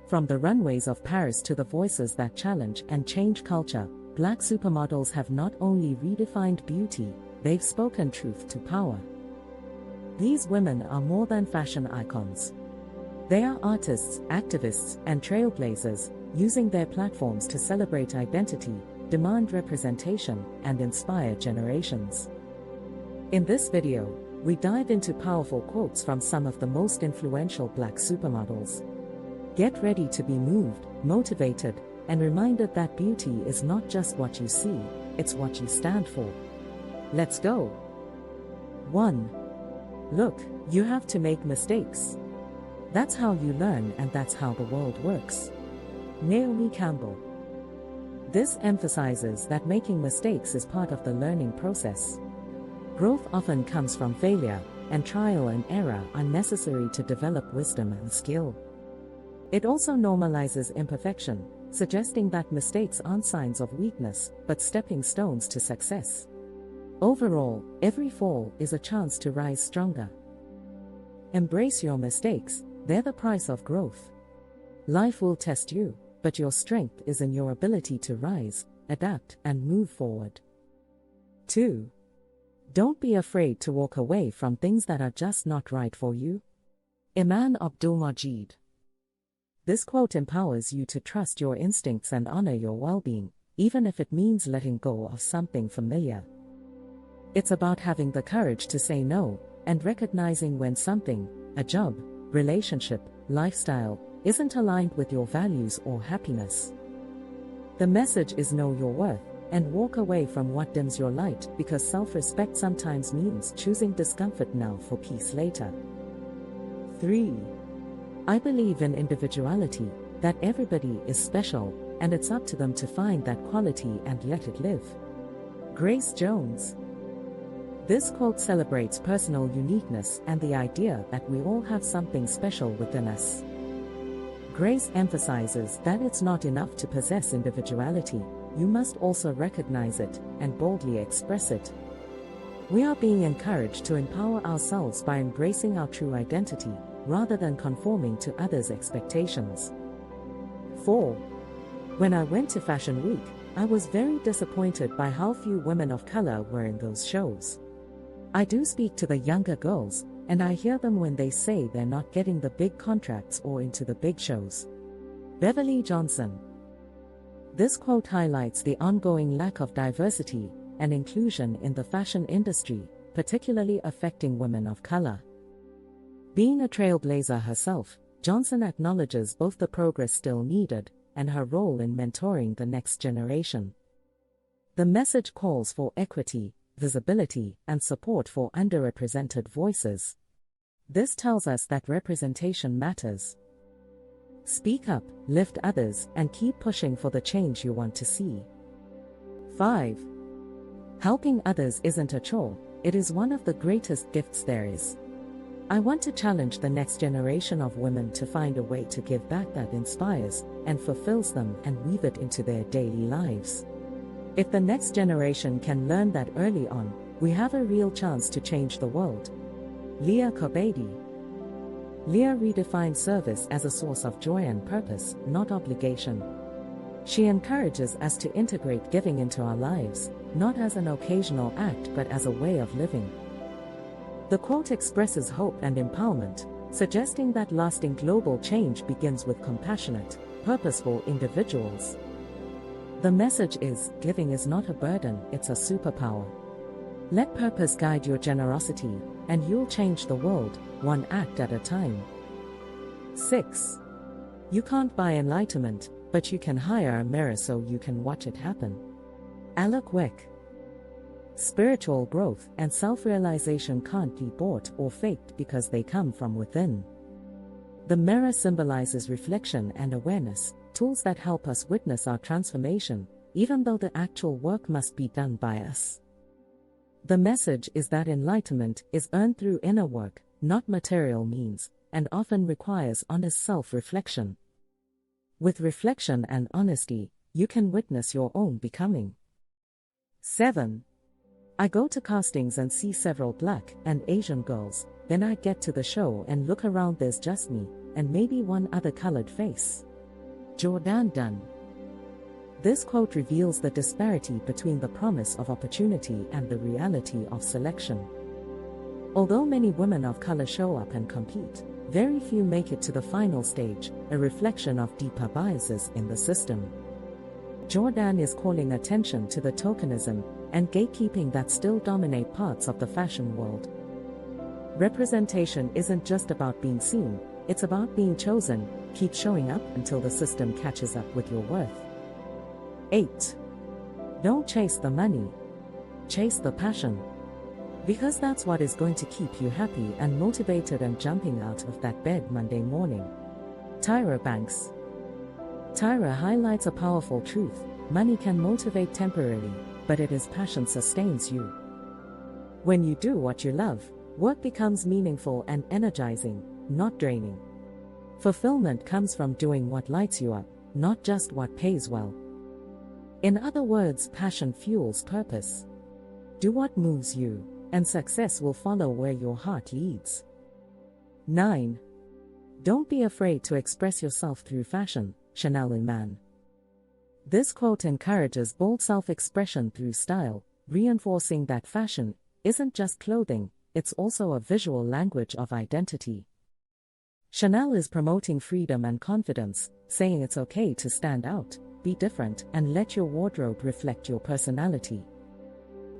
From the runways of Paris to the voices that challenge and change culture, Black supermodels have not only redefined beauty, they've spoken truth to power. These women are more than fashion icons. They are artists, activists, and trailblazers, using their platforms to celebrate identity, demand representation, and inspire generations. In this video, we dive into powerful quotes from some of the most influential Black supermodels. Get ready to be moved, motivated, and reminded that beauty is not just what you see, it's what you stand for. Let's go. 1. Look, you have to make mistakes. That's how you learn, and that's how the world works. Naomi Campbell. This emphasizes that making mistakes is part of the learning process. Growth often comes from failure, and trial and error are necessary to develop wisdom and skill. It also normalizes imperfection, suggesting that mistakes aren't signs of weakness, but stepping stones to success. Overall, every fall is a chance to rise stronger. Embrace your mistakes, they're the price of growth. Life will test you, but your strength is in your ability to rise, adapt, and move forward. 2. Don't be afraid to walk away from things that are just not right for you. Iman. This quote empowers you to trust your instincts and honor your well-being, even if it means letting go of something familiar. It's about having the courage to say no, and recognizing when something, a job, relationship, lifestyle, isn't aligned with your values or happiness. The message is know your worth, and walk away from what dims your light, because self-respect sometimes means choosing discomfort now for peace later. 3. I believe in individuality, that everybody is special, and it's up to them to find that quality and let it live. Grace Jones. This quote celebrates personal uniqueness and the idea that we all have something special within us. Grace emphasizes that it's not enough to possess individuality, you must also recognize it and boldly express it. We are being encouraged to empower ourselves by embracing our true identity, rather than conforming to others' expectations. 4. When I went to Fashion Week, I was very disappointed by how few women of color were in those shows. I do speak to the younger girls, and I hear them when they say they're not getting the big contracts or into the big shows. Beverly Johnson. This quote highlights the ongoing lack of diversity and inclusion in the fashion industry, particularly affecting women of color. Being a trailblazer herself, Johnson acknowledges both the progress still needed and her role in mentoring the next generation. The message calls for equity, visibility, and support for underrepresented voices. This tells us that representation matters. Speak up, lift others, and keep pushing for the change you want to see. 5. Helping others isn't a chore, it is one of the greatest gifts there is. I want to challenge the next generation of women to find a way to give back that inspires and fulfills them and weave it into their daily lives. If the next generation can learn that early on, we have a real chance to change the world. Leah Kobedi. Leah redefines service as a source of joy and purpose, not obligation. She encourages us to integrate giving into our lives, not as an occasional act but as a way of living. The quote expresses hope and empowerment, suggesting that lasting global change begins with compassionate, purposeful individuals. The message is, giving is not a burden, it's a superpower. Let purpose guide your generosity, and you'll change the world, one act at a time. 6. You can't buy enlightenment, but you can hire a mirror so you can watch it happen. Alec Weck. Spiritual growth and self-realization can't be bought or faked because they come from within. The mirror symbolizes reflection and awareness, tools that help us witness our transformation, even though the actual work must be done by us. The message is that enlightenment is earned through inner work, not material means, and often requires honest self-reflection. With reflection and honesty, you can witness your own becoming. 7. I go to castings and see several Black and Asian girls, then I get to the show and look around, there's just me, and maybe one other colored face. Jourdan Dunn. This quote reveals the disparity between the promise of opportunity and the reality of selection. Although many women of color show up and compete, very few make it to the final stage, a reflection of deeper biases in the system. Jourdan is calling attention to the tokenism and gatekeeping that still dominate parts of the fashion world. Representation isn't just about being seen, it's about being chosen. Keep showing up until the system catches up with your worth. 8. Don't chase the money. Chase the passion. Because that's what is going to keep you happy and motivated and jumping out of that bed Monday morning. Tyra Banks. Tyra highlights a powerful truth: money can motivate temporarily, but it is passion sustains you. When you do what you love, work becomes meaningful and energizing, not draining. Fulfillment comes from doing what lights you up, not just what pays well. In other words, passion fuels purpose. Do what moves you, and success will follow where your heart leads. 9. Don't be afraid to express yourself through fashion. Iman. This quote encourages bold self-expression through style, reinforcing that fashion isn't just clothing, it's also a visual language of identity. Chanel is promoting freedom and confidence, saying it's okay to stand out, be different, and let your wardrobe reflect your personality.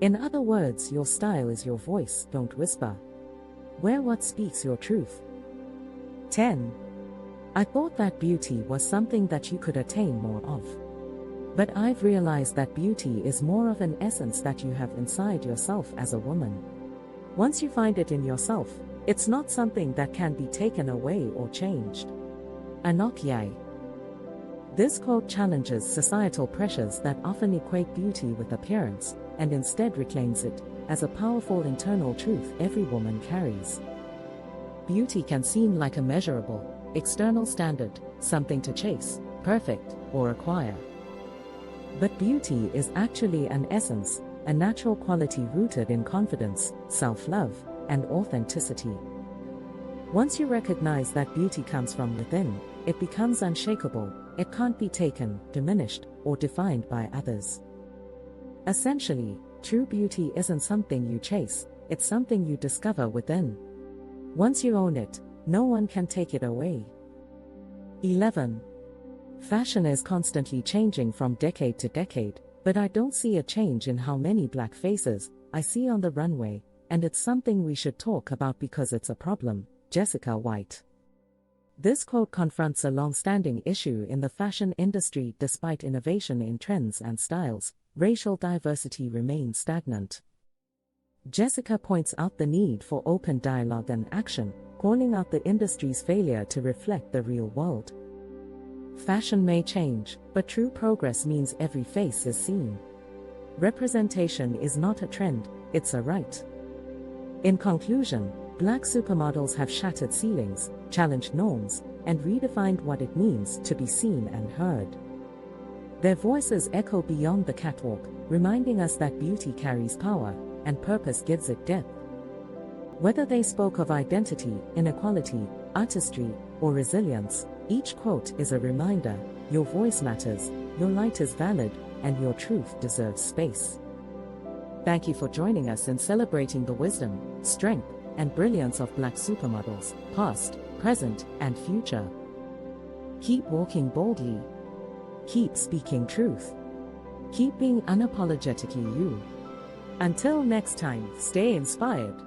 In other words, your style is your voice, don't whisper. Wear what speaks your truth. 10. I thought that beauty was something that you could attain more of. But I've realized that beauty is more of an essence that you have inside yourself as a woman. Once you find it in yourself, it's not something that can be taken away or changed. Iman. This quote challenges societal pressures that often equate beauty with appearance, and instead reclaims it as a powerful internal truth every woman carries. Beauty can seem like a measurable, external standard, something to chase, perfect, or acquire. But beauty is actually an essence, a natural quality rooted in confidence, self-love, and authenticity. Once you recognize that beauty comes from within, it becomes unshakable. It can't be taken, diminished, or defined by others. Essentially, true beauty isn't something you chase, it's something you discover within. Once you own it, no one can take it away. 11. Fashion is constantly changing from decade to decade, but I don't see a change in how many black faces I see on the runway, and it's something we should talk about because it's a problem. Jessica White. This quote confronts a long-standing issue in the fashion industry. Despite innovation in trends and styles, racial diversity remains stagnant. Jessica points out the need for open dialogue and action, calling out the industry's failure to reflect the real world. Fashion may change, but true progress means every face is seen. Representation is not a trend, it's a right. In conclusion, Black supermodels have shattered ceilings, challenged norms, and redefined what it means to be seen and heard. Their voices echo beyond the catwalk, reminding us that beauty carries power, and purpose gives it depth. Whether they spoke of identity, inequality, artistry, or resilience, each quote is a reminder: your voice matters, your light is valid, and your truth deserves space. Thank you for joining us in celebrating the wisdom, strength, and brilliance of Black supermodels, past, present, and future. Keep walking boldly. Keep speaking truth. Keep being unapologetically you. Until next time, stay inspired.